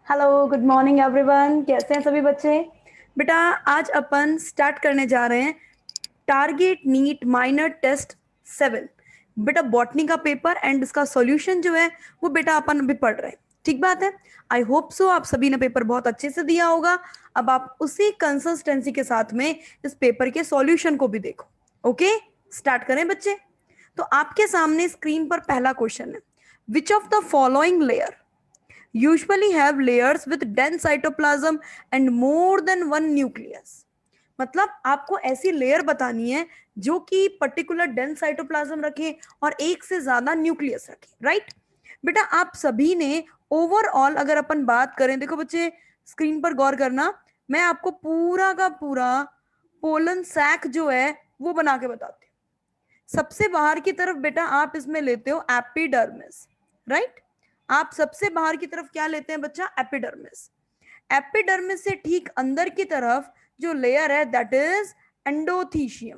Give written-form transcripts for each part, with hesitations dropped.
Hello, good morning everyone. कैसे हैं सभी बच्चे? बेटा, आज अपन स्टार्ट करने जा रहे हैं टारगेट नीट माइनर टेस्ट 7। बेटा, बॉटनी का पेपर एंड इसका सॉल्यूशन जो है वो बेटा अपन अभी पढ़ रहे हैं। ठीक बात है। आई होप सो आप सभी ने पेपर बहुत अच्छे से दिया होगा। अब आप उसी कंसिस्टेंसी के साथ में इस पेपर के सॉल्यूशन को भी देखो। ओके, स्टार्ट करें बच्चे। तो आपके सामने स्क्रीन पर पहला क्वेश्चन है, विच of the following layer usually have layers with dense cytoplasm and more than one nucleus। मतलब आपको ऐसी लेयर बतानी है जो कि पर्टिकुलर डेंस साइटोप्लाज्म रखे और एक से ज्यादा न्यूक्लियस रखे। राइट बेटा, आप सभी ने ओवरऑल अगर अपन बात करें, देखो बच्चे स्क्रीन पर गौर करना, मैं आपको पूरा का पूरा पोलन सैक जो है वो बना के बताती हूँ। सबसे बाहर की तरफ बेटा आप इसमें लेते हो एपिडर्मिस। राइट, आप सबसे बाहर की तरफ क्या लेते हैं बच्चा? एपिडर्मिस। एपिडर्मिस से ठीक अंदर की तरफ जो लेयर है that is endothecium.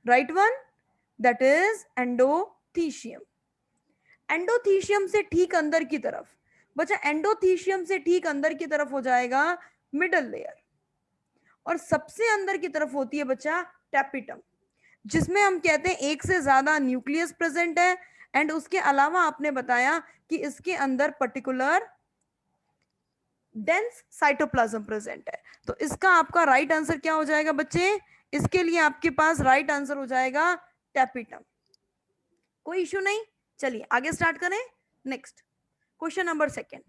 Right one, that is endothecium. Endothecium से ठीक अंदर की तरफ बच्चा, एंडोथीशियम से ठीक अंदर की तरफ हो जाएगा मिडल लेयर, और सबसे अंदर की तरफ होती है बच्चा टैपिटम, जिसमें हम कहते हैं एक से ज्यादा न्यूक्लियस प्रेजेंट है। एंड उसके अलावा आपने बताया कि इसके अंदर पर्टिकुलर डेंस साइटोप्लाज्म प्रेजेंट है। तो इसका आपका राइट आंसर क्या हो जाएगा बच्चे? इसके लिए आपके पास राइट आंसर हो जाएगा टैपिटम। कोई इश्यू नहीं। चलिए आगे स्टार्ट करें। नेक्स्ट क्वेश्चन नंबर सेकेंड,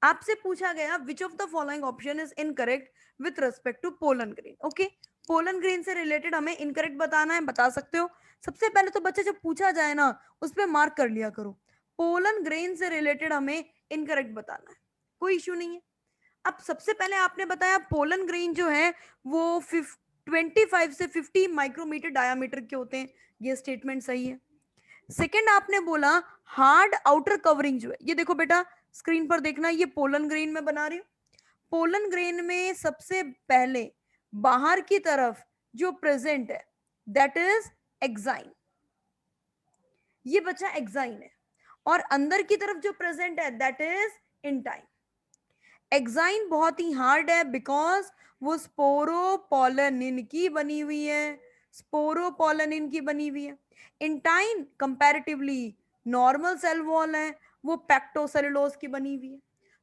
आपसे पूछा गया which of the following option is incorrect with respect to pollen grain. Okay, pollen grain से रिलेटेड हमें इनकरेक्ट बताना है, बता सकते हो। सबसे पहले तो बच्चे जब पूछा जाए ना उस पर मार्क कर लिया करो। पोलन ग्रेन से रिलेटेड हमें इनकरेक्ट बताना है, कोई इश्यू नहीं है। अब सबसे पहले आपने बताया पोलन ग्रेन जो है वो 25 से 50 माइक्रोमीटर डायामीटर के होते हैं, ये स्टेटमेंट सही है। सेकेंड आपने बोला हार्ड आउटर कवरिंग जो है, ये देखो बेटा स्क्रीन पर देखना, ये पोलन ग्रेन में बना रही हूं। पोलन ग्रेन में सबसे पहले बाहर की तरफ जो प्रेजेंट है दैट इज एक्साइन, ये बच्चा एक्साइन है। और अंदर की तरफ जो प्रेजेंट है दैट इज इंटाइन। एक्साइन बहुत ही हार्ड है बिकॉज वो स्पोरोपोलनिन की बनी हुई है, स्पोरोपोलनिन की बनी हुई है। Intine comparatively normal cell wall है, वो पैक्टोसेलुलोज की बनी हुई है।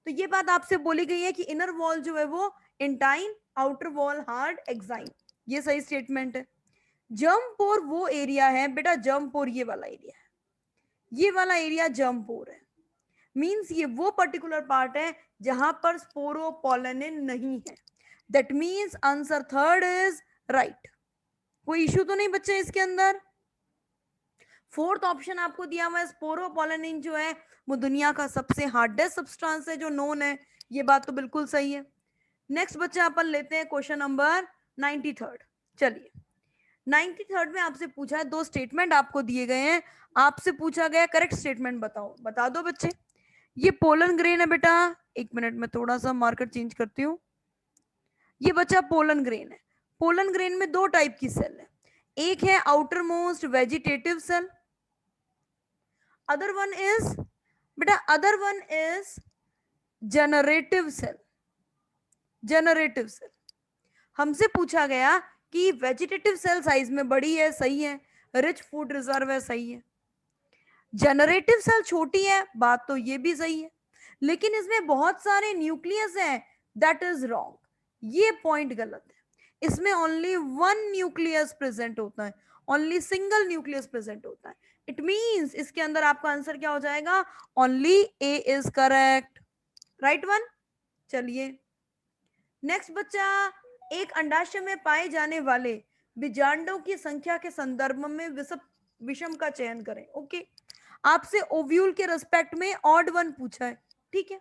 तो ये बात आपसे बोली गई है कि इनर वॉल जो है वो intine, outer wall hard, exine, ये सही स्टेटमेंट है। जर्म पोर वो एरिया है बेटा, जर्म पोर ये वाला एरिया है, ये वाला एरिया जर्म पोर है। मींस ये वो पर्टिकुलर पार्ट है जहां पर स्पोरोपोलनिन नहीं है। That means answer third is right. कोई इश्यू तो नहीं बच्चे इसके अंदर? फोर्थ ऑप्शन आपको दिया हुआ है, स्पोरोपोलनिन जो है वो दुनिया का सबसे हार्डेस्ट सब्सटेंस है जो नोन है, ये बात तो बिल्कुल सही है। नेक्स्ट बच्चा अपन लेते हैं क्वेश्चन नंबर 93। चलिए 93 में आपसे पूछा है, दो स्टेटमेंट आपको दिए गए हैं, आपसे पूछा गया करेक्ट स्टेटमेंट बताओ, बता दो बच्चे। ये पोलन ग्रेन है बेटा, एक मिनट में थोड़ा सा मार्कर चेंज करती हूँ। ये बच्चा पोलन ग्रेन है। पोलन ग्रेन में दो टाइप की सेल है, एक है outermost vegetative cell, other one is बेटा, other one is generative cell. Generative cell हमसे पूछा गया कि वेजिटेटिव सेल साइज में बड़ी है, सही है, रिच फूड रिजर्व है, सही है। जनरेटिव सेल छोटी है, बात तो ये भी सही है, लेकिन इसमें बहुत सारे न्यूक्लियस हैं, दैट इज रॉन्ग, ये पॉइंट गलत है। इसमें ओनली वन न्यूक्लियस प्रेजेंट होता है, ओनली सिंगल न्यूक्लियस प्रेजेंट होता है। इट मींस इसके अंदर आपका आंसर क्या हो जाएगा? Only A is correct, right one. चलिए नेक्स्ट बच्चा, एक अंडाशय में पाए जाने वाले बीजांडों की संख्या के संदर्भ में विषम का चयन करें। ओके, आपसे ओव्यूल के रेस्पेक्ट में ऑड वन पूछा है, ठीक है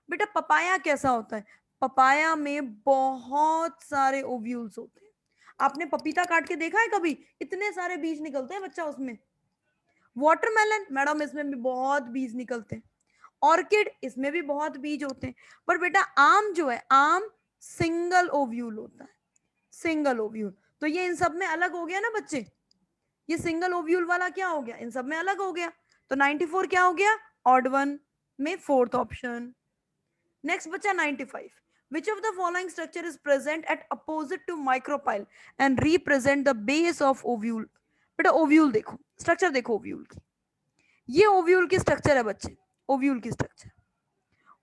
बेटा। पपाया कैसा होता है? पपाया में बहुत सारे ओव्यूल्स होते हैं। आपने पपीता काट के देखा है कभी? इतने सारे बीज निकलते हैं बच्चा उसमें। वाटरमेलन मैडम, इसमें भी बहुत बीज निकलते हैं। ऑर्किड, इसमें भी बहुत बीज होते हैं। पर बेटा आम जो है, आम सिंगल ओव्यूल होता है, सिंगल ओव्यूल। तो ये इन सब में अलग हो गया ना बच्चे, ये सिंगल ओव्यूल वाला क्या हो गया, इन सब में अलग हो गया। तो 94 क्या हो गया? ऑड वन में फोर्थ ऑप्शन। नेक्स्ट बच्चा 95, which of the following structure is present at opposite to micropyle and represent the base of ovule? बेटा ओव्यूल देखो, स्ट्रक्चर देखो ओव्यूल की, ये ओव्यूल की स्ट्रक्चर है बच्चे, ओव्यूल की स्ट्रक्चर,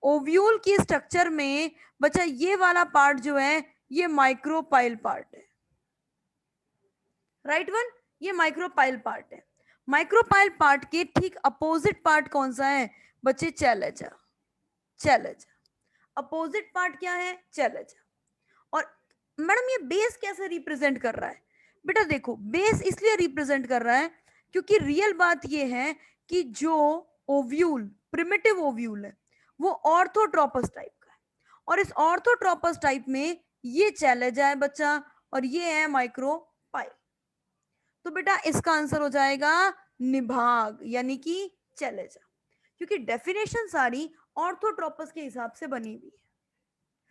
ओव्यूल की स्ट्रक्चर में बच्चा ये वाला पार्ट जो है ये माइक्रोपाइल पार्ट है, राइट वन, ये माइक्रोपाइल पार्ट है। माइक्रोपाइल पार्ट के ठीक अपोजिट पार्ट कौन सा है बच्चे, चैलेजा, चैलेजा, अपोजिट पार्ट क्या है, चैलेजा। और मैडम ये बेस कैसे रिप्रेजेंट कर रहा है, बेटा देखो बेस इसलिए रिप्रेजेंट कर रहा है क्योंकि रियल बात ये है कि जो ओव्यूल, प्रिमिटिव ओव्यूल है वो ऑर्थोट्रोपस टाइप का है, और इस ऑर्थोट्रोपस टाइप में ये चैलेजा है बच्चा, और ये है माइक्रोपाइल। तो बेटा इसका आंसर हो जाएगा निभाग, यानी कि चैलेजा, क्योंकि डेफिनेशन सारी ऑर्थोट्रोपस के हिसाब से बनी हुई है,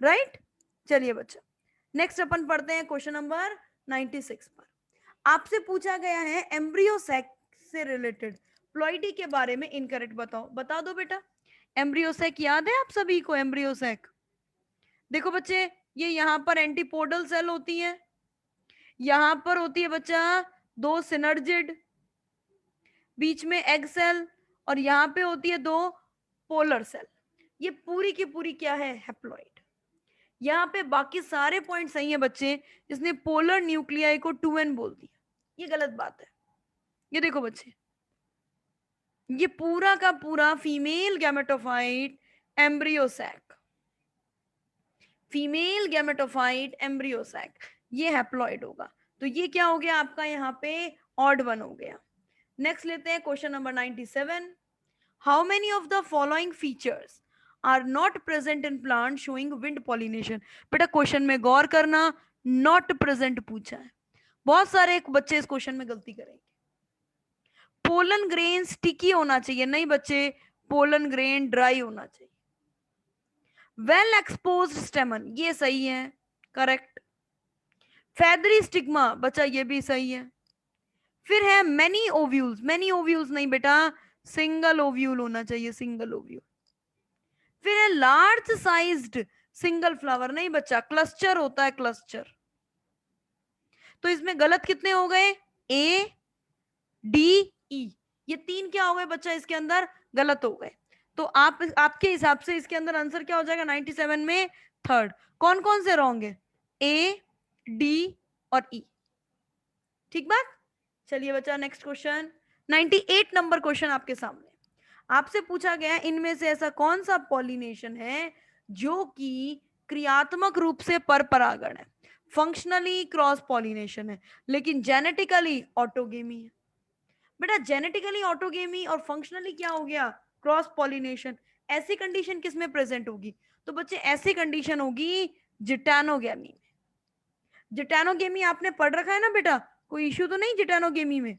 राइट। चलिए बच्चा नेक्स्ट अपन पढ़ते हैं क्वेश्चन नंबर 96 पर। आपसे पूछा गया है एम्ब्रियो सैक से रिलेटेड प्लॉइडी के बारे में इनकरेक्ट बताओ, बता दो बेटा। एम्ब्रियो सैक याद है आप सभी को, एम्ब्रियो सैक देखो बच्चे, ये यहां पर एंटीपोडल सेल होती है, यहां पर होती है बच्चा दो सिनर्जिड, बीच में एग सेल, और यहां पे होती है दो पोलर सेल। ये पूरी की पूरी क्या है, हैप्लॉइड। यहाँ पे बाकी सारे पॉइंट सही है बच्चे, इसने पोलर न्यूक्लियाई को 2n बोल दिया, ये गलत बात है। ये देखो बच्चे, ये पूरा का पूरा female gametophyte embryo sac, female gametophyte embryo sac, ये हैप्लॉइड होगा। तो ये क्या हो गया आपका यहाँ पे, ऑड वन हो गया। नेक्स्ट लेते हैं question number 97। How many of the following features are not present in plant showing wind pollination. बेटा क्वेश्चन में गौर करना, नॉट प्रेजेंट पूछा है, बहुत सारे बच्चे इस क्वेश्चन में गलती करेंगे। पोलन ग्रेन स्टिकी होना चाहिए, नहीं बच्चे, पोलन ग्रेन ड्राई होना चाहिए। वेल एक्सपोज्ड स्टेमन, ये सही है, करेक्ट। फेदरी स्टिग्मा बच्चा, ये भी सही है। फिर है मेनी ओव्यूल्स, मेनी ओव्यूल्स नहीं बेटा, सिंगल ओव्यूल होना चाहिए, सिंगल ओव्यूल। फिर है लार्ज साइज्ड सिंगल फ्लावर, नहीं बच्चा, क्लस्टर होता है, क्लस्टर। तो इसमें गलत कितने हो गए, ए डी ई, ये तीन क्या हो गए बच्चा, इसके अंदर गलत हो गए। तो आप आपके हिसाब से इसके अंदर आंसर क्या हो जाएगा 97 में, थर्ड। कौन कौन से रॉन्ग है, ए डी और ई, ठीक बात। चलिए बच्चा नेक्स्ट क्वेश्चन 98 नंबर क्वेश्चन आपके सामने। आपसे पूछा गया इनमें से ऐसा कौन सा पॉलिनेशन है जो कि क्रियात्मक रूप से परपरागण है, फंक्शनली क्रॉस पॉलिनेशन है लेकिन जेनेटिकली ऑटोगेमी है। बेटा जेनेटिकली ऑटोगेमी और फंक्शनली क्या हो गया, क्रॉस पॉलिनेशन। ऐसी कंडीशन किस में प्रेजेंट होगी, तो बच्चे ऐसी कंडीशन होगी जिटानोगेमी में। जिटानोगेमी आपने पढ़ रखा है ना बेटा, कोई इश्यू तो नहीं जिटानोगेमी में।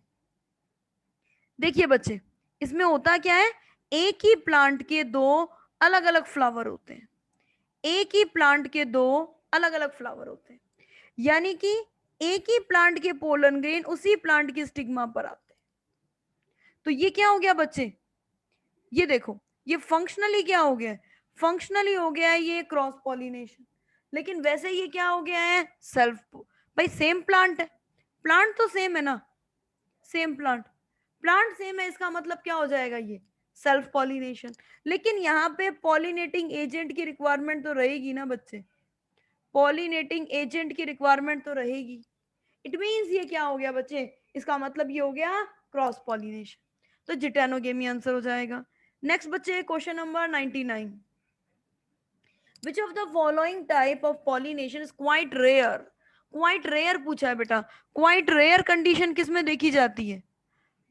देखिए बच्चे इसमें होता क्या है, एक ही प्लांट के दो अलग अलग फ्लावर होते हैं, एक ही प्लांट के दो अलग अलग फ्लावर होते हैं, यानी कि एक ही प्लांट के पोलन ग्रेन उसी प्लांट की स्टिग्मा पर आते हैं। तो ये क्या हो गया बच्चे, ये देखो ये फंक्शनली क्या हो गया है, फंक्शनली हो गया है ये क्रॉस पॉलिनेशन, लेकिन वैसे ये क्या हो गया है, सेल्फ। भाई सेम प्लांट है, प्लांट तो सेम है ना, सेम प्लांट, प्लांट सेम है, इसका मतलब क्या हो जाएगा ये सेल्फ पॉलिनेशन। लेकिन यहाँ पे पॉलिनेटिंग एजेंट की रिक्वायरमेंट तो रहेगी ना बच्चे, पॉलिनेटिंग एजेंट की रिक्वायरमेंट तो रहेगी। इट मींस ये क्या हो गया बच्चे, इसका मतलब ये हो गया क्रॉस पॉलिनेशन, तो जिटेनोगेमी आंसर हो जाएगा। नेक्स्ट बच्चे question number 99। Which of the following type of pollination is quite rare, quite rare पूछा है बेटा। क्वाइट रेयर कंडीशन किस में देखी जाती है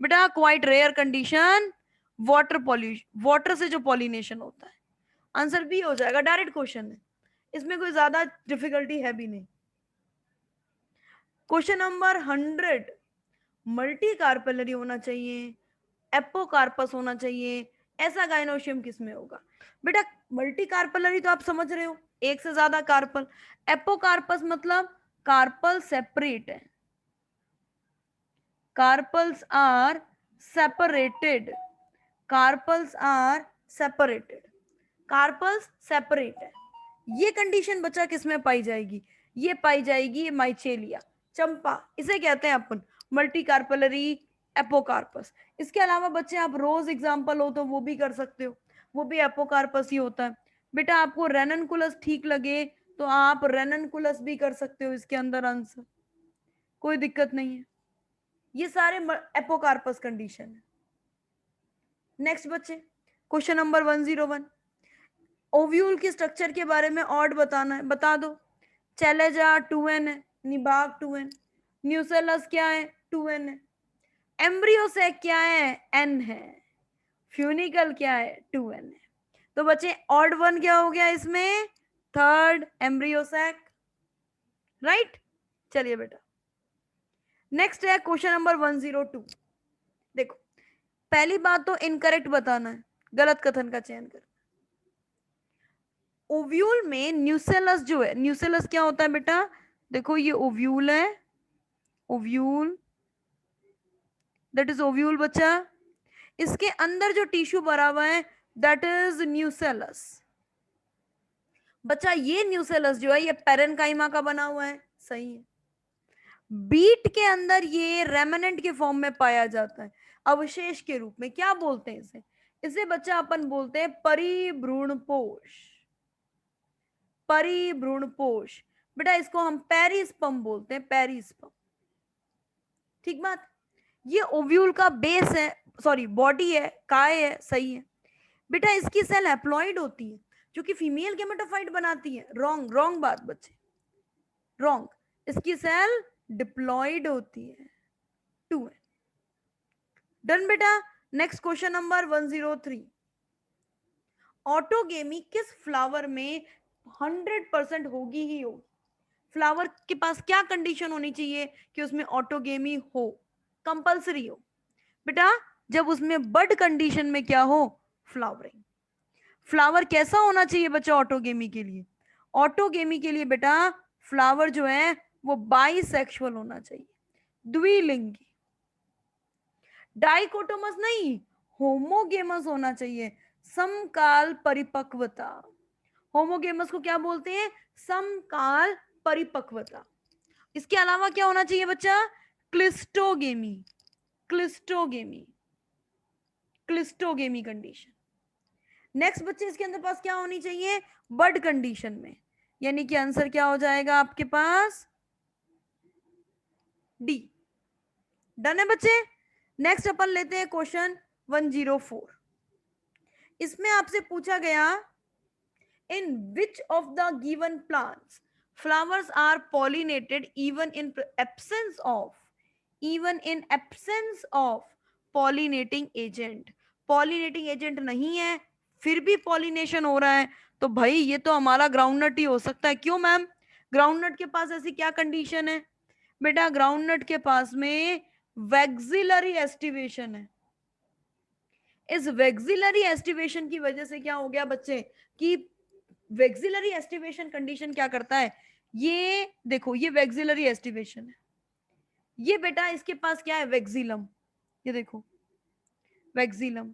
बेटा, quite rare condition water pollution, water से जो पॉलिनेशन होता है। आंसर बी हो जाएगा, डायरेक्ट क्वेश्चन है, इसमें कोई ज्यादा डिफिकल्टी है भी नहीं। क्वेश्चन नंबर 100, मल्टी कार्पेलरी होना चाहिए, एपोकार्पस होना चाहिए, ऐसा गाइनोशियम किस में होगा बेटा। मल्टी कार्पलरी तो आप समझ रहे हो, एक से ज्यादा कार्पल। एपोकार्पस मतलब कार्पल सेपरेट है, carpels are separated, carpels are separated. Carpels separate है। ये कंडीशन बच्चा किसमें पाई जाएगी? ये पाई जाएगी माइचेलिया, चंपा, इसे कहते हैं अपन मल्टी कार्पलरी एपोकार्पस। इसके अलावा बच्चे आप रोज एग्जांपल हो तो वो भी कर सकते हो, वो भी एपोकार्पस ही होता है। बेटा आपको रेननकुलस ठीक लगे तो आप रेननकुलस भी कर सकते हो इसके अंदर आंसर, कोई दिक्कत नहीं है। ये सारे एपोकार्पस कंडीशन है। नेक्स्ट बच्चे क्वेश्चन नंबर 101, ओव्यूल के स्ट्रक्चर के बारे में ऑड बताना है, बता दो। चैलेजा 2n है, निबाग 2n, न्यूसेलस क्या है 2n है, एम्ब्रियोसेक क्या है n है, फ्यूनिकल क्या है 2n है। तो बच्चे ऑड वन क्या हो गया इसमें? Third embryo sac, right. चलिए बेटा नेक्स्ट है क्वेश्चन नंबर 102। देखो पहली बात तो इनकरेक्ट बताना है, गलत कथन का चयन कर। ओव्यूल में न्यूसेलस जो है, न्यूसेलस क्या होता है बेटा? देखो ये ओव्यूल है, ओव्यूल, दैट इज ओव्यूल बच्चा। इसके अंदर जो टिश्यू भरा हुआ है दैट इज न्यूसेलस। बच्चा ये न्यूसेलस जो है ये पेरेन्काइमा का बना हुआ है, सही है। बीट के अंदर ये रेमनेंट के फॉर्म में पाया जाता है, अवशेष के रूप में। क्या बोलते हैं इसे? इसे बच्चा अपन बोलते हैं परिभ्रूणपोष, परिभ्रूणपोष। बेटा इसको हम पेरिस्पर्म बोलते हैं, पेरिस्पर्म, ठीक बात। ये ओव्यूल का बेस है, सॉरी बॉडी है, काय है, सही है। बेटा इसकी सेल हैप्लॉइड होती है जो कि फीमेल गेमेटोफाइट बनाती है, रॉन्ग, रॉन्ग बात बच्चे, रॉन्ग। इसकी सेल डिप्लॉइड होती है, 2 है। डन बेटा। नेक्स्ट क्वेश्चन नंबर 103, ऑटोगेमी किस फ्लावर में 100% होगी ही होगी? फ्लावर के पास क्या कंडीशन होनी चाहिए कि उसमें ऑटोगेमी हो, कंपल्सरी हो? बेटा जब उसमें बड कंडीशन में क्या हो? फ्लावरिंग। फ्लावर कैसा होना चाहिए बच्चा ऑटोगेमी के लिए? ऑटोगेमी के लिए बेटा फ्लावर जो है वो बाइसेक्सुअल होना चाहिए, द्विलिंगी, डाइकोटोमस नहीं, होमोगेमस होना चाहिए, समकाल परिपक्वता। होमोगेमस को क्या बोलते हैं? समकाल परिपक्वता। इसके अलावा क्या होना चाहिए बच्चा? Cleistogamy, cleistogamy, cleistogamy condition. Next बच्चे इसके अंदर पास क्या होनी चाहिए? बड कंडीशन में, यानी कि आंसर क्या हो जाएगा आपके पास? डी। डन है बच्चे। नेक्स्ट अपन लेते हैं क्वेश्चन 104। इसमें आपसे पूछा गया in which of the given plants flowers are pollinated even in absence of, even in absence of pollinating agent. Pollinating agent नहीं है फिर भी पॉलिनेशन हो रहा है, तो भाई ये तो हमारा ग्राउंडनट ही हो सकता है। क्यों मैम? ग्राउंडनट के पास ऐसी क्या कंडीशन है? बेटा ग्राउंडनट के पास में वैक्सिलरी एस्टिवेशन है। इस वैक्सिलरी एस्टिवेशन की वजह से क्या हो गया बच्चे कि वैक्सिलरी एस्टिवेशन कंडीशन क्या करता है? ये देखो ये वैक्सिलरी एस्टिवेशन है, ये बेटा इसके पास क्या है? वैक्सिलम, ये देखो वैक्सिलम।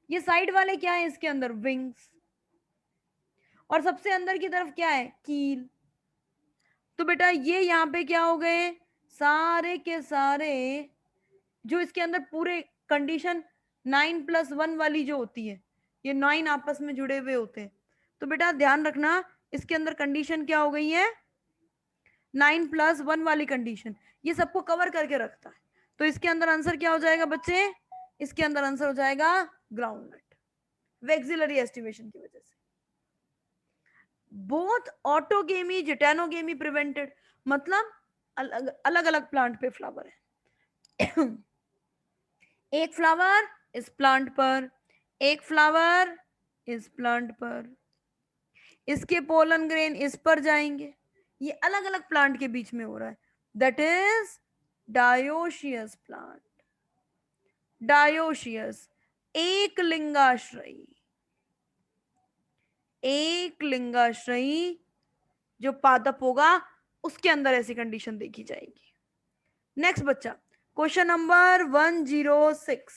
ये साइड वाले क्या है इसके अंदर? विंग्स। और सबसे अंदर की तरफ क्या है? कील। तो बेटा ये यहाँ पे क्या हो गए? सारे के सारे जो इसके अंदर पूरे कंडीशन 9+1 वाली जो होती है, ये 9 आपस में जुड़े हुए होते हैं। तो बेटा ध्यान रखना इसके अंदर कंडीशन क्या हो गई है? 9+1 वाली कंडीशन, ये सबको कवर करके रखता है। तो इसके अंदर आंसर क्या हो जाएगा बच्चे? इसके अंदर आंसर हो जाएगा ग्राउंडनट, वैक्सिलरी एस्टिवेशन की वजह से। बोथ ऑटोगेमी जिटेनोगेमी प्रिवेंटेड, मतलब अलग अलग अलग प्लांट पे फ्लावर है। एक फ्लावर इस प्लांट पर, एक फ्लावर इस प्लांट पर, इसके पोलन ग्रेन इस पर जाएंगे, ये अलग अलग प्लांट के बीच में हो रहा है। That is dioecious plant, dioecious, एक लिंगाश्रयी, एक लिंगाश्रयी जो पादप होगा उसके अंदर ऐसी कंडीशन देखी जाएगी। नेक्स्ट बच्चा क्वेश्चन नंबर 106,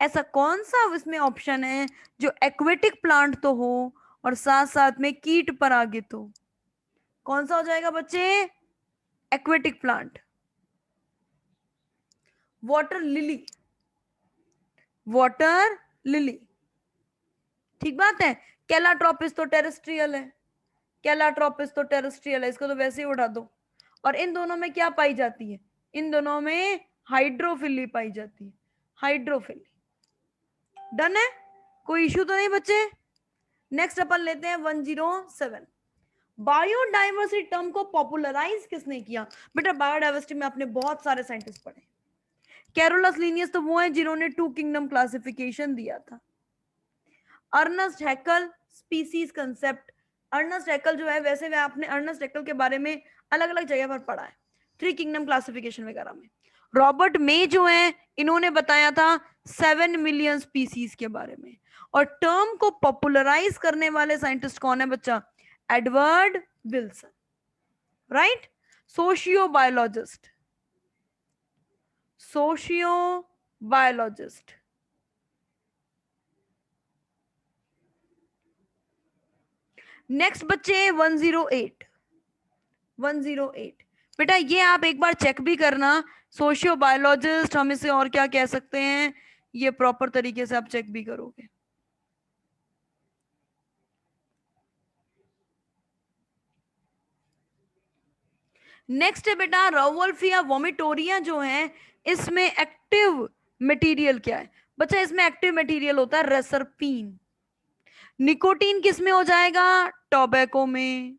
ऐसा कौन सा इसमें ऑप्शन है जो एक्वेटिक प्लांट तो हो और साथ साथ में कीट परागित हो, कौन सा हो जाएगा बच्चे? Aquatic plant. Water lily, water lily, ठीक बात है। कैलाट्रोपिस तो टेरेस्ट्रियल है, कैलाट्रोपिस तो टेरेस्ट्रियल है, इसको तो वैसे ही उड़ा दो। और इन दोनों में क्या पाई जाती है? इन दोनों में हाइड्रोफिली पाई जाती है, हाइड्रोफिली। डन है, कोई इश्यू तो नहीं बच्चे? नेक्स्ट अपन लेते हैं 107। बायोडाइवर्सिटी टर्म को पॉपुलराइज किसने किया? बेटा बायोडाइवर्सिटी में आपने बहुत सारे साइंटिस्ट पढ़े। कैरोलस लिनियस तो वो है जिन्होंने टू किंगडम क्लासिफिकेशन दिया था। Ernst Haeckel, species concept. Ernst Haeckel जो है, वैसे वह आपने अर्नस्ट हैकल के बारे में अलग अलग जगह पर पढ़ा है, थ्री किंगडम क्लासिफिकेशन वगैरह में। रॉबर्ट मे जो है, इन्होंने बताया था 7 मिलियन स्पीसीज के बारे में। और टर्म को पॉपुलराइज करने वाले साइंटिस्ट कौन है बच्चा? Edward Wilson, right. Socio biologist, socio biologist. Next बच्चे 108। 108 बेटा ये आप एक बार चेक भी करना, सोशियो बायोलॉजिस्ट हम इसे और क्या कह सकते हैं, ये प्रॉपर तरीके से आप चेक भी करोगे। नेक्स्ट है बेटा रोवोल्फिया वोमिटोरिया जो है, इसमें एक्टिव मटेरियल क्या है बच्चा? इसमें एक्टिव मटेरियल होता है रेसरपीन। निकोटीन किस में हो जाएगा? टोबैको में।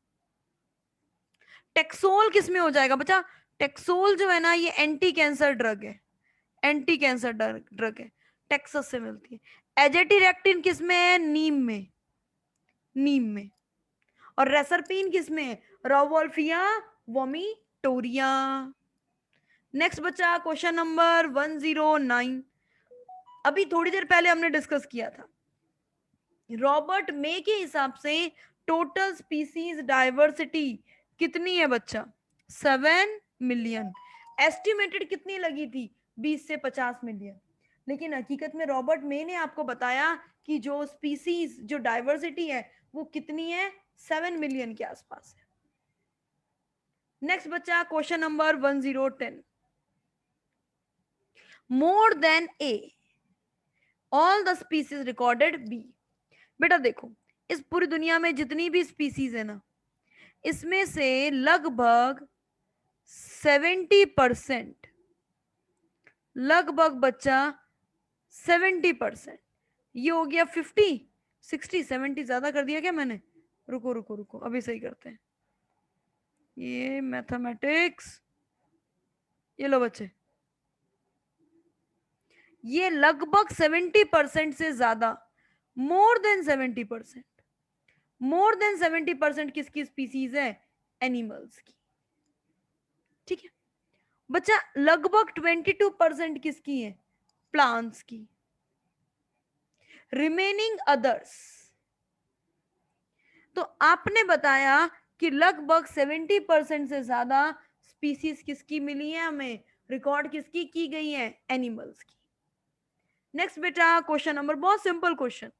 टेक्सोल किस में हो जाएगा बच्चा? टेक्सोल जो है ना, ये एंटी कैंसर ड्रग है, एंटी कैंसर ड्रग है, टेक्सस से मिलती है। एजेटिरेक्टिन किस में है? नीम में, नीम में। और रेसरपीन किस में है? Rauvolfia vomitoria. नेक्स्ट बच्चा क्वेश्चन नंबर 109। अभी थोड़ी देर पहले हमने डिस्कस किया था, रॉबर्ट मे के हिसाब से टोटल स्पीसीज डाइवर्सिटी कितनी है बच्चा? 7 मिलियन। एस्टिमेटेड कितनी लगी थी? 20 से 50 मिलियन। लेकिन हकीकत में रॉबर्ट मे ने आपको बताया कि जो स्पीसीज, जो डाइवर्सिटी है वो कितनी है? 7 मिलियन के आसपास है। नेक्स्ट बच्चा question number 1010। More than a all the species recorded B. बेटा देखो, इस पूरी दुनिया में जितनी भी स्पीसीज है ना, इसमें से लगभग 70%, लगभग बच्चा 70%, ये हो गया 50, 60, 70 ज्यादा कर दिया क्या मैंने? रुको रुको रुको, अभी सही करते हैं। ये मैथमेटिक्स, ये लो बच्चे, ये लगभग 70% से ज्यादा, मोर देन 70%, मोर देन 70% किसकी स्पीसीज है? एनिमल्स की, ठीक है बच्चा। लगभग 22% किसकी है? प्लांट्स की। रिमेनिंग अदर्स, तो आपने बताया कि लगभग 70% से ज्यादा स्पीसीज किसकी मिली है हमें? रिकॉर्ड किसकी की गई है? एनिमल्स की। नेक्स्ट बेटा क्वेश्चन नंबर, बहुत simple question.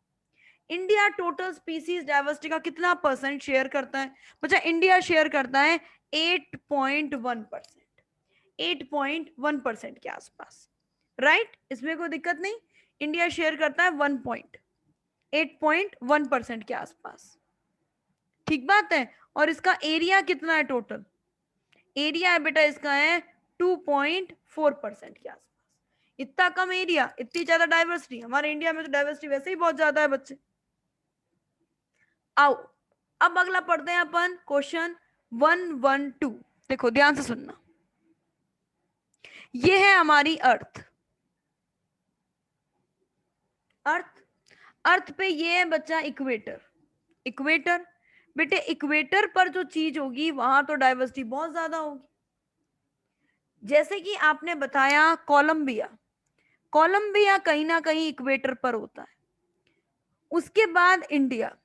India total species diversity का कितना परसेंट शेयर करता है बच्चा? इंडिया शेयर करता है 8.1%, 8.1% के आसपास, राइट। इसमें कोई दिक्कत नहीं, इंडिया शेयर करता है 8.1% के आसपास, ठीक बात है। और इसका एरिया कितना है टोटल? एरिया है बेटा इसका है 2.4% के आसपास। इतना कम एरिया, इतनी ज्यादा डाइवर्सिटी। हमारे इंडिया में तो डाइवर्सिटी वैसे ही बहुत ज्यादा है बच्चे। आओ अब अगला पढ़ते हैं अपन क्वेश्चन 112। देखो ध्यान से सुनना, ये है हमारी अर्थ, अर्थ। अर्थ पे ये है बच्चा इक्वेटर, इक्वेटर। बेटे इक्वेटर पर जो चीज होगी वहां तो डाइवर्सिटी बहुत ज्यादा होगी। जैसे कि आपने बताया कोलंबिया, कोलंबिया कहीं ना कहीं इक्वेटर पर होता है। उसके बाद इंडिया,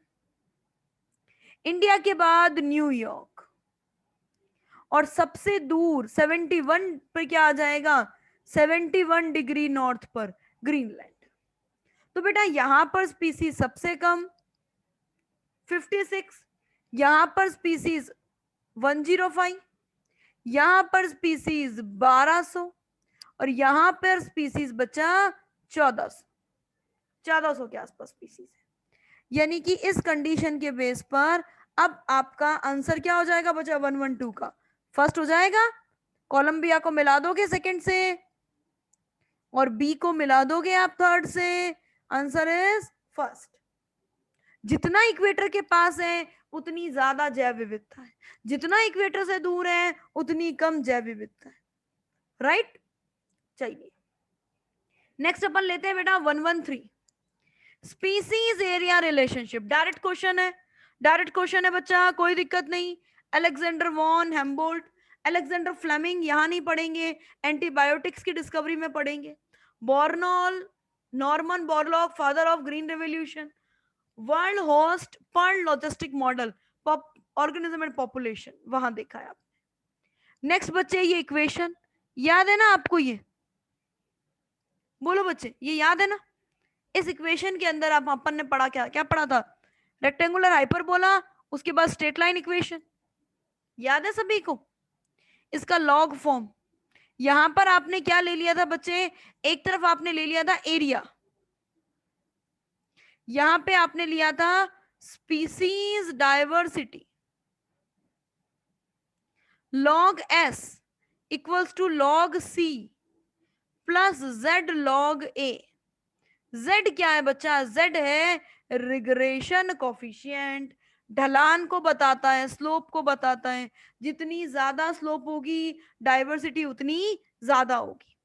इंडिया के बाद न्यूयॉर्क, और सबसे दूर 71 पर क्या आ जाएगा? 71 डिग्री नॉर्थ पर ग्रीनलैंड। तो बेटा यहां पर स्पीसीज सबसे कम, 56, यहां पर स्पीसीज 105, यहां पर स्पीसीज 1200 और यहां पर स्पीसीज बचा 1400 के आसपास स्पीसीज है। यानी कि इस कंडीशन के बेस पर अब आपका आंसर क्या हो जाएगा बचा 112 का फर्स्ट हो जाएगा। कोलंबिया को मिला दोगे सेकंड से और बी को मिला दोगे आप थर्ड से, आंसर इज फर्स्ट। जितना इक्वेटर के पास है उतनी ज्यादा जैव विविधता है, जितना इक्वेटर से दूर है उतनी कम जैव विविधता है, राइट। चलिए नेक्स्ट अपन लेते हैं बेटा 113, species area relationship. Direct question है, डायरेक्ट क्वेश्चन है बच्चा, कोई दिक्कत नहीं। Alexander von Humboldt, Alexander Fleming यहां नहीं पढ़ेंगे, एंटीबायोटिक्स की डिस्कवरी में पढ़ेंगे। बॉर्नॉल, Norman Borlaug father of green revolution, Verhulst Pearl logistic model, organism and population, वहां देखा है आपने। नेक्स्ट बच्चे ये इक्वेशन याद है ना आपको, ये बोलो बच्चे ये याद है ना। इस इक्वेशन के अंदर आप अपन ने पढ़ा क्या क्या पढ़ा था, रेक्टेंगुलर हाइपरबोला, उसके बाद स्ट्रेट लाइन इक्वेशन, याद है सभी को। इसका लॉग फॉर्म, यहां पर आपने क्या ले लिया था बच्चे, एक तरफ आपने ले लिया था एरिया, यहां पे आपने लिया था species diversity, log s equals to log c plus z log a। z क्या है बच्चा, z है रिग्रेशन कोफिशिएंट, ढलान को बताता है, स्लोप को बताता है। जितनी ज्यादा स्लोप होगी डाइवर्सिटी उतनी ज्यादा होगी।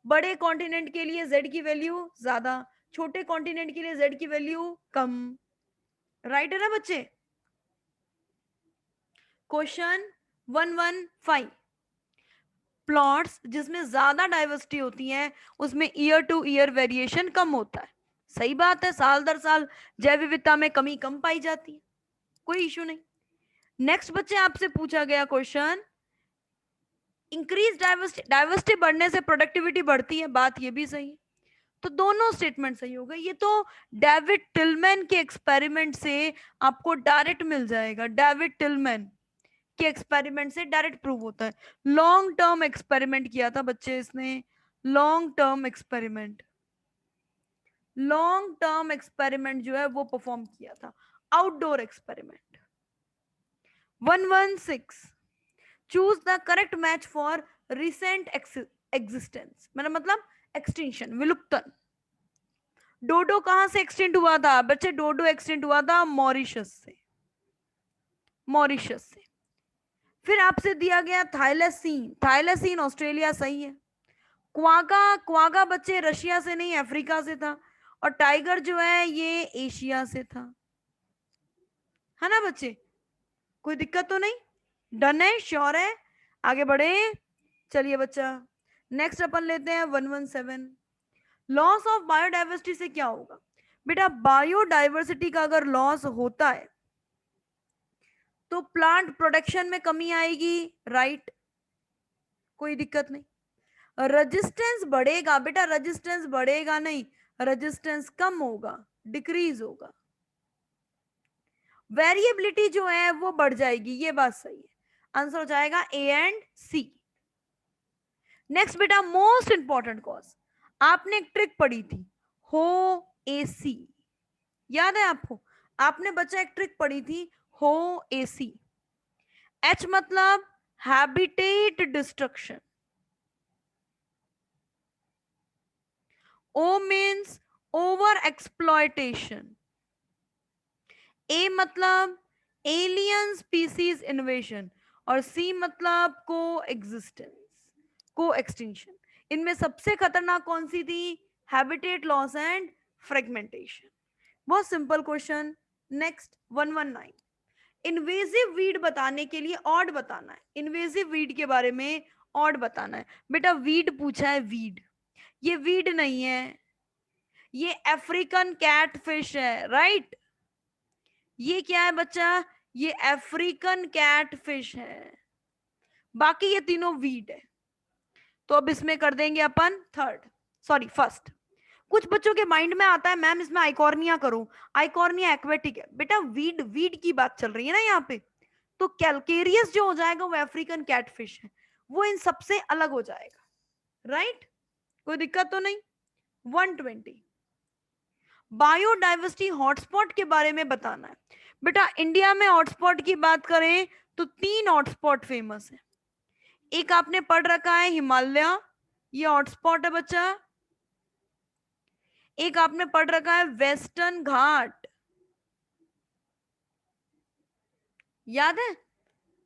बड़े कॉन्टिनेंट के लिए z की वैल्यू ज्यादा, छोटे कॉन्टिनेंट के लिए z की वैल्यू कम, राइट है ना बच्चे। क्वेश्चन 115, प्लॉट्स जिसमें ज्यादा डाइवर्सिटी होती है उसमें ईयर टू ईयर वेरिएशन कम होता है। सही बात है, साल दर साल जैव विविधता में कमी कम पाई जाती है, कोई इश्यू नहीं। नेक्स्ट बच्चे आपसे पूछा गया क्वेश्चन, इंक्रीज डाइवर्सिटी, डाइवर्सिटी बढ़ने से प्रोडक्टिविटी बढ़ती है, बात ये भी सही है। तो दोनों स्टेटमेंट सही हो गए। ये तो डेविड टिलमैन के एक्सपेरिमेंट से आपको डायरेक्ट मिल जाएगा, डेविड टिलमैन के एक्सपेरिमेंट से डायरेक्ट प्रूव होता है। लॉन्ग टर्म एक्सपेरिमेंट किया था बच्चे इसने, long term experiment, long term experiment जो है वो परफॉर्म किया था, outdoor experiment. 116, choose the correct match for recent existence, मतलब एक्सटिंक्शन, विलुप्तन। डोडो कहां से एक्सटेंड हुआ था बच्चे, डोडो एक्सटेंड हुआ था मॉरिशस से, मॉरिशस से। फिर आपसे दिया गया थाइलेसीन, थाइलेसीन ऑस्ट्रेलिया सही है। क्वागा, क्वागा बच्चे रशिया से नहीं अफ्रीका से था, और टाइगर जो है ये एशिया से था, है ना बच्चे, कोई दिक्कत तो नहीं, डन है, श्योर है, आगे बढ़े। चलिए बच्चा नेक्स्ट अपन लेते हैं 117, लॉस ऑफ बायोडाइवर्सिटी से क्या होगा। बेटा बायोडाइवर्सिटी का अगर लॉस होता है तो प्लांट प्रोडक्शन में कमी आएगी, राइट, कोई दिक्कत नहीं। रेजिस्टेंस बढ़ेगा बेटा, रेजिस्टेंस बढ़ेगा नहीं, रेजिस्टेंस कम होगा, डिक्रीज होगा। वेरिएबिलिटी जो है वो बढ़ जाएगी, ये बात सही है, आंसर हो जाएगा ए एंड सी। नेक्स्ट बेटा मोस्ट इंपॉर्टेंट कॉज, आपने एक ट्रिक पढ़ी थी हो ए सी, याद है आपको, आपने बच्चा एक ट्रिक पढ़ी थी हो ए सी। एच मतलब habitat destruction, O means over exploitation, A मतलब alien species invasion और C मतलब coexistence, coextinction। इनमें सबसे खतरनाक कौन सी थी, हैबिटेट लॉस एंड फ्रेगमेंटेशन। बहुत simple question. Next 119, invasive weed बताने के लिए ऑड बताना है, इन्वेजिव वीड के बारे में ऑड बताना है। बेटा वीड पूछा है, वीड, ये वीड नहीं है, ये अफ्रीकन कैटफिश है, राइट। ये क्या है बच्चा, ये अफ्रीकन कैटफिश है, बाकी ये तीनों वीड है। तो अब इसमें कर देंगे अपन थर्ड, सॉरी फर्स्ट। कुछ बच्चों के माइंड में आता है मैम इसमें आइकॉर्निया करो, आइकॉर्निया एक्वेटिक है बेटा, वीड वीड की बात चल रही है ना यहाँ पे, तो कैलकेरियस जो हो जाएगा वो अफ्रीकन कैटफिश है, वो इन सबसे अलग हो जाएगा, राइट? कोई दिक्कत तो नहीं। 120 बायोडाइवर्सिटी हॉटस्पॉट के बारे में बताना है बेटा। इंडिया में हॉटस्पॉट की बात करें तो 3 हॉटस्पॉट फेमस है। एक आपने पढ़ रखा है हिमालय, ये हॉटस्पॉट है बच्चा। एक आपने पढ़ रखा है वेस्टर्न घाट, याद है?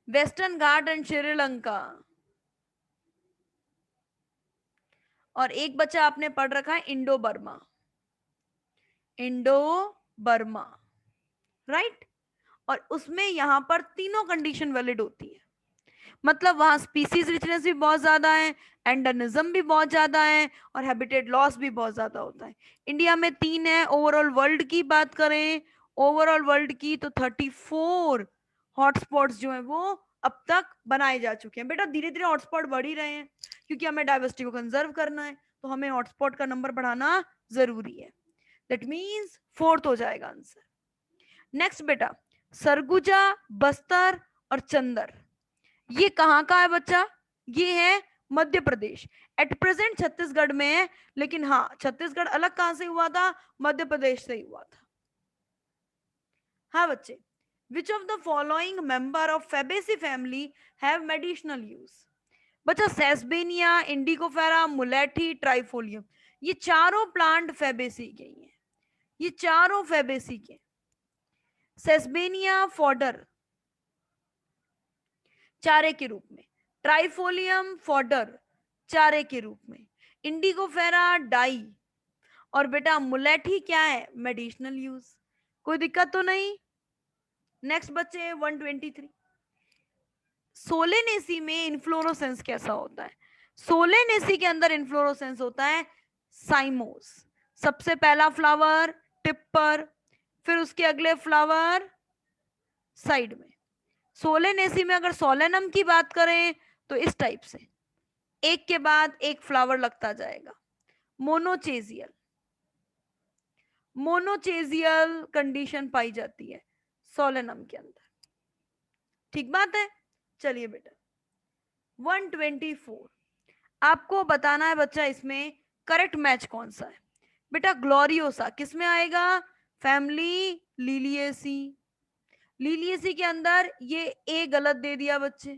Western Ghat and Sri Lanka. और एक बच्चा आपने पढ़ रखा है Indo Burma, Indo Burma, right? और उसमें यहां पर तीनों कंडीशन वैलिड होती है, मतलब वहां स्पीसीज रिचनेस भी बहुत ज्यादा है, एंडनिज्म भी बहुत ज्यादा है, और हैबिटेट लॉस भी बहुत ज्यादा होता है। इंडिया में 3 है। ओवरऑल वर्ल्ड की बात करें, ओवरऑल वर्ल्ड की तो 34 हॉटस्पॉट्स जो है वो अब तक बनाए जा चुके हैं। बेटा धीरे धीरे हॉटस्पॉट बढ़ ही रहे हैं, क्योंकि हमें डाइवर्सिटी को कंजर्व करना है, तो हमें हॉटस्पॉट का नंबर बढ़ाना जरूरी है। दैट मीन्स 4th हो जाएगा आंसर। नेक्स्ट बेटा, सरगुजा, बस्तर और चंदर, ये कहां का है बच्चा? ये है मध्य प्रदेश। एट प्रेजेंट छत्तीसगढ़ में है, लेकिन हाँ छत्तीसगढ़ अलग कहां से हुआ था? मध्य प्रदेश से ही हुआ था। हाँ बच्चे, विच of the following member of Fabaceae family have medicinal use? बच्चा सेसबेनिया, इंडिकोफेरा, मुलेठी, ट्राइफोलियम, ये चारों प्लांट फेबेसी के ही हैं, ये चारों फेबेसी के। सेसबेनिया फॉडर, चारे के रूप में, ट्राइफोलियम फॉडर, चारे के रूप में, इंडिगोफेरा डाई, और बेटा मुलेठी क्या है? Medicinal use. कोई दिक्कत तो नहीं। नेक्स्ट बच्चे 123, सोलेनेसी में इन्फ्लोरोसेंस कैसा होता है? सोलेनेसी के अंदर इन्फ्लोरोसेंस होता है साइमोस, सबसे पहला फ्लावर टिप पर, फिर उसके अगले फ्लावर साइड में। सोलेनेसी में अगर सोलेनम की बात करें तो इस टाइप से एक के बाद एक फ्लावर लगता जाएगा। मोनोचेजियल, मोनोचेजियल कंडीशन पाई जाती है सोलेनम के अंदर, ठीक बात है। चलिए बेटा 124, आपको बताना है बच्चा इसमें करेक्ट मैच कौन सा है। बेटा ग्लोरियोसा किस में आएगा? फैमिली लिलिएसी, लिलिएसी के अंदर ये ए गलत दे दिया बच्चे,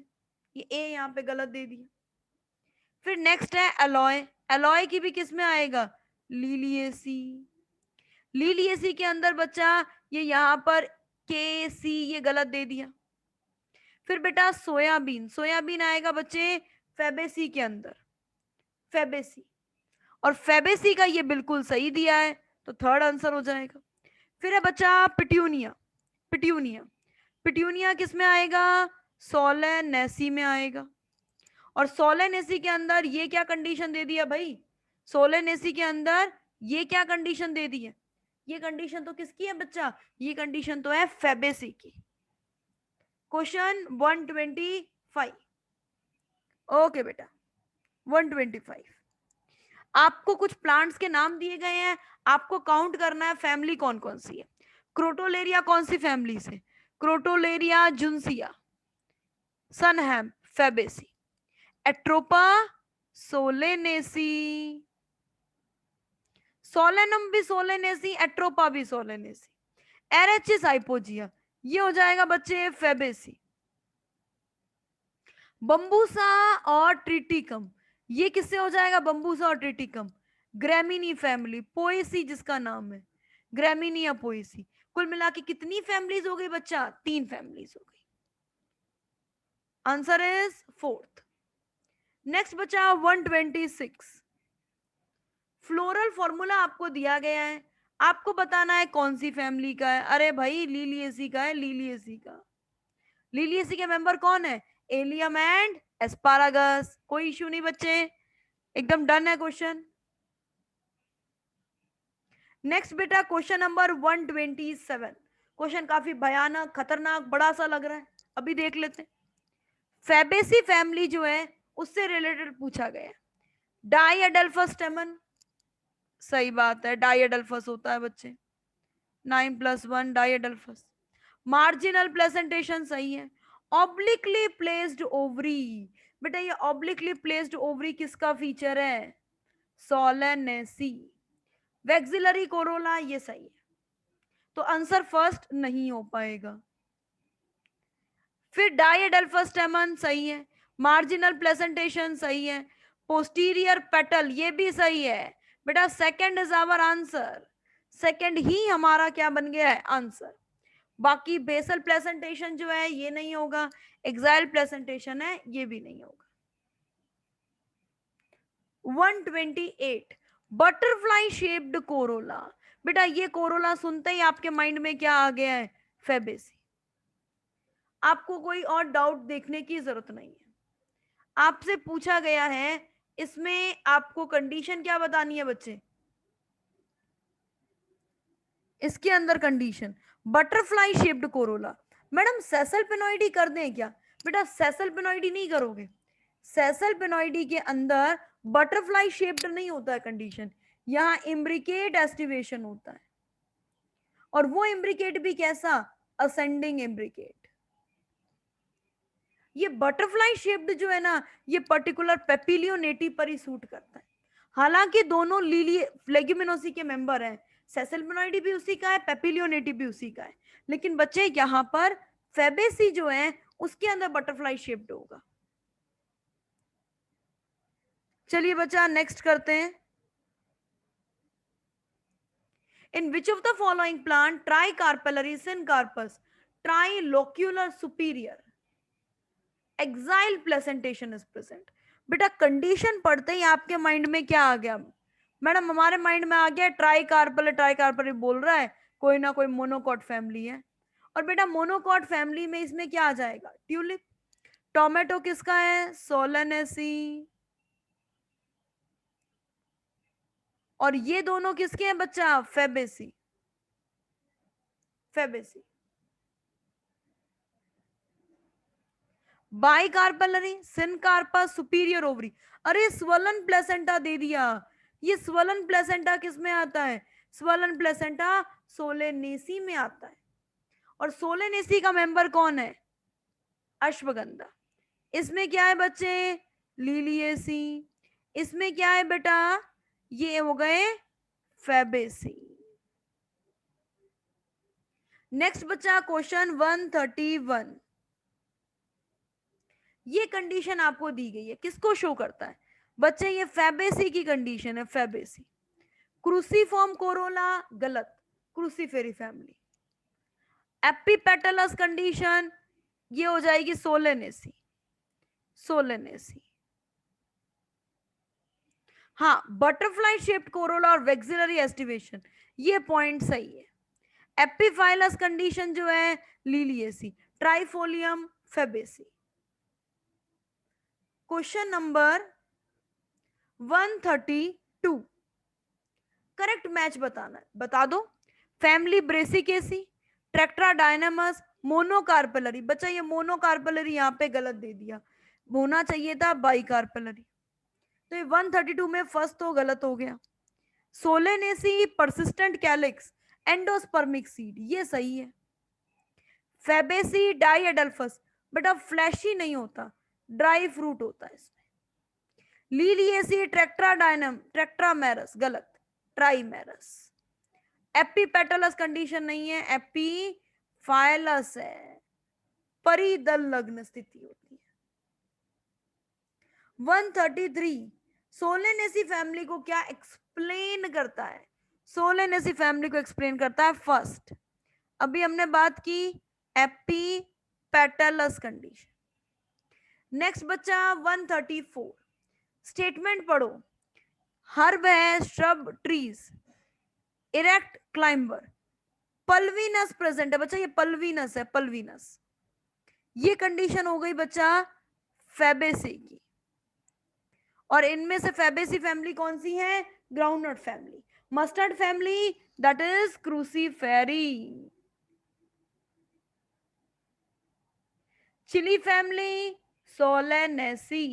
ये ए यहाँ पे गलत दे दिया। फिर नेक्स्ट है एलॉय, एलॉय की भी किस में आएगा? लिलिएसी, लिलिएसी के अंदर बच्चा ये यहाँ पर के सी ये गलत दे दिया। फिर बेटा सोयाबीन, सोयाबीन आएगा बच्चे फेबेसी के अंदर, फेबेसी, और फेबेसी का ये बिल्कुल सही दिया है, तो 3rd आंसर हो जाएगा। फिर है बच्चा पिट्यूनिया, पिट्यूनिया, पिट्यूनिया किस में आएगा? सोलेनेसी में आएगा। और सोलेनेसी के अंदर ये क्या कंडीशन दे दिया भाई? सोलेनेसी के अंदर ये क्या कंडीशन दे दी है? ये कंडीशन तो किसकी है बच्चा? ये कंडीशन तो है फेबेसी की। क्वेश्चन 125, ओके बेटा 125, आपको कुछ प्लांट्स के नाम दिए गए हैं, आपको काउंट करना है फैमिली कौन कौन सी है। क्रोटोलेरिया कौन सी फैमिली से? क्रोटोलेरिया जुनसिया, सनहैम फेबेसी, एट्रोपा सोलेनेसी, सोलेनम भी सोलेनेसी, एट्रोपा भी सोलेनेसी, एरेचिस हाइपोजिया ये हो जाएगा बच्चे फेबेसी। बंबूसा और ट्रिटिकम ये किससे हो जाएगा? बंबूसा और ट्रिटिकम ग्रेमिनी फैमिली, पोएसी जिसका नाम है, ग्रेमिनिया पोएसी। कुल मिला के कितनी फैमिलीज हो गई बच्चा? 3 फैमिलीज हो गई। Answer is 4th। नेक्स्ट बच्चा 126, फ्लोरल फॉर्मूला आपको दिया गया है, आपको बताना है कौन सी फैमिली का है। अरे भाई लिलिएसी का है, लिलिएसी का। लिलिएसी के मेंबर कौन है? Allium and asparagus. कोई इश्यू नहीं बच्चे, एकदम डन है क्वेश्चन। नेक्स्ट बेटा क्वेश्चन नंबर 127, क्वेश्चन काफी भयानक खतरनाक बड़ा सा लग रहा है, अभी देख लेते हैं। फेबेसी फैमिली जो है उससे रिलेटेड पूछा गया। डाई एडल्फस स्टेमन, सही बात है, डाइएडल्फस होता है बच्चे, 9+1 डाइएडल्फस। मार्जिनल प्लेसेंटेशन सही है। ऑब्लिकली प्लेस्ड ओवरी, बेटा ये ऑब्लिकली प्लेस्ड ओवरी किसका फीचर है? सोलेनेसी। वैक्सिलरी कोरोला ये सही है, तो आंसर फर्स्ट नहीं हो पाएगा। फिर डाइएडल्फस स्टेमन सही है, मार्जिनल प्लेसेंटेशन सही है, पोस्टीरियर पेटल ये भी सही है। बेटा second is our answer, second ही हमारा क्या बन गया है? आंसर। बाकी बेसल प्लेसेंटेशन जो है ये नहीं होगा, एक्साइल प्लेसेंटेशन है ये भी नहीं होगा। 128 बटरफ्लाई शेप्ड कोरोला, बेटा ये कोरोला सुनते ही आपके माइंड में क्या आ गया है? फेबेसी। आपको कोई और डाउट देखने की जरूरत नहीं है, आपसे पूछा गया है इसमें आपको कंडीशन क्या बतानी है बच्चे? इसके अंदर condition butterfly shaped corolla. Madam सेसल पिनोइडी कर दें क्या? बेटा सेसल पिनोइडी नहीं करोगे, सेसल पिनोइडी के अंदर बटरफ्लाई शेप्ड नहीं होता है कंडीशन, यहां इम्ब्रिकेट एस्टिवेशन होता है, और वो इम्ब्रिकेट भी कैसा? Ascending imbricate. ये बटरफ्लाई शेप्ड जो है ना, ये पर्टिकुलर पेपिलियोनेटी पर ही सूट करता है। हालांकि दोनों लीली लेग्यूमिनोसी के मेंबर हैं, सेसल्पिनोइडी भी उसी का है, पेपिलियोनेटी भी उसी का है, लेकिन बच्चे यहां पर फेबेसी जो है उसके अंदर बटरफ्लाई शेप्ड होगा। चलिए बच्चा नेक्स्ट करते हैं। In which of the following plant tricarpellary syncarpous trilocular superior axile placentation is present? बेटा कंडीशन पढ़ते ही आपके माइंड में क्या आ गया? मैडम हमारे माइंड में आ गया ट्राइकार्पल, ट्राइकार्पल बोल रहा है कोई ना कोई मोनोकॉट फैमिली है, और बेटा मोनोकॉट फैमिली में इसमें क्या आ जाएगा? ट्यूलिप। टोमेटो किसका है? सोलेनेसी। और ये दोनों किसके हैं बच्चा? Fabaceae, Fabaceae. Bicarpellary syncarpous superior ovary, अरे स्वलन प्लेसेंटा दे दिया। ये स्वलन प्लेसेंटा किस में आता है? स्वलन प्लेसेंटा सोलेनेसी में आता है, और सोलेनेसी का मेंबर कौन है? अश्वगंधा। इसमें क्या है बच्चे? लिलिएसी। इसमें क्या है बेटा? ये हो गए फेबेसी। नेक्स्ट बच्चा क्वेश्चन 131, ये कंडीशन आपको दी गई है, किसको शो करता है बच्चे? ये फेबेसी की कंडीशन है, फेबेसी। क्रूसीफॉर्म कोरोला गलत, क्रूसीफेरी फैमिली। एपिपेटलस कंडीशन ये हो जाएगी सोलेनेसी, सोलेनेसी। हाँ बटरफ्लाई शेप्ड कोरोला और वेक्सिलरी एस्टिवेशन ये पॉइंट सही है। एपिफाइलस कंडीशन जो है Liliaceae, Trifolium Fabaceae. Question number 132, correct match बताना है, बता दो। Family Brassicaceae, tetradynamous, monocarpellary. बच्चा ये मोनोकार्पेलरी यहाँ पे गलत दे दिया, होना चाहिए था बाइकार्पेलरी, तो ये 132 में फर्स्ट तो गलत हो गया। Solanaceae persistent calyx endospermic seed ये सही है। फेबेसी डाइएडल्फस, बेटा फ्लैशी नहीं होता, ड्राई फ्रूट होता है इसमें। लीलिएसी ट्रैक्ट्राडाइनम ट्रैक्ट्रामेरस गलत, ट्राइमेरस। एपीपेटलस कंडीशन नहीं है, एपीफाइलस है, परिदल लग्न स्थिति होती है। 133, सोलेनेसी फैमिली को क्या एक्सप्लेन करता है? सोलेनेसी फैमिली को एक्सप्लेन करता है फर्स्ट, अभी हमने बात की एपीपेटलस कंडीशन। नेक्स्ट बच्चा 134, स्टेटमेंट पढ़ो। हर्ब है, shrub, trees, erect, climber, pulvinus present है बच्चा, ये पल्वीनस है, पल्वीनस। ये कंडीशन हो गई बच्चा फेबेसी की, और इनमें से फेबेसी फैमिली कौन सी है? Groundnut family. Mustard family that is Cruciferae. Chilli family Solanaceae.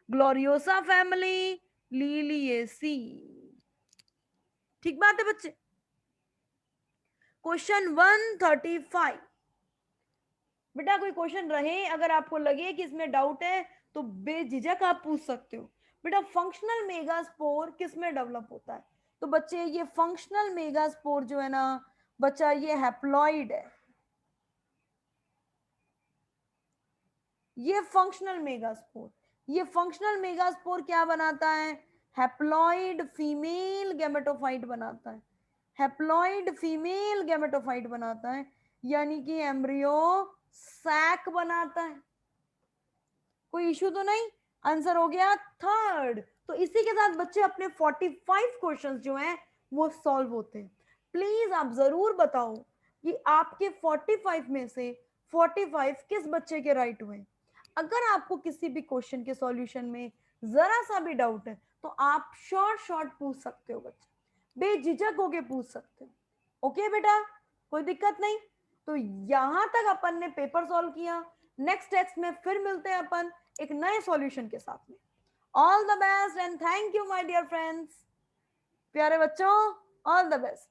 Gloriosa family Liliaceae. ठीक बात है बच्चे। क्वेश्चन 135। बेटा कोई क्वेश्चन रहे अगर आपको लगे कि इसमें डाउट है तो बेझिझक आप पूछ सकते हो। बेटा फंक्शनल मेगास्पोर किस में डेवलप होता है? तो बच्चे ये फंक्शनल मेगास्पोर जो है ना बच्चा, ये हैप्लॉइड है। ये फंक्शनल मेगास्पोर, ये फंक्शनल मेगास्पोर क्या बनाता है? हैप्लॉइड फीमेल गैमेटोफाइट बनाता है। हैप्लॉइड फीमेल गैमेटोफाइट बनाता है, यानी कि एम्ब्रियो सैक बनाता है। कोई इशू तो नहीं? आंसर हो गया थर्ड। तो इसी के साथ बच्चे अपने 45 क्वेश्चंस जो हैं वो सॉल्व होते हैं। प्लीज आप जरूर बताओ कि आपके 45 में से 45 किस बच्चे के राइट हुए। अगर आपको किसी भी क्वेश्चन के सॉल्यूशन में जरा सा भी डाउट है तो आप शॉर्ट शॉर्ट पूछ सकते हो बच्चे, बेझिझक होके पूछ सकते हो। ओके बेटा, कोई दिक्कत नहीं। तो यहां तक अपन ने पेपर सॉल्व किया। नेक्स्ट टेक्स्ट में फिर मिलते हैं अपन एक नए सॉल्यूशन के साथ में। All the best and thank you my dear friends. प्यारे बच्चों, ऑल द बेस्ट।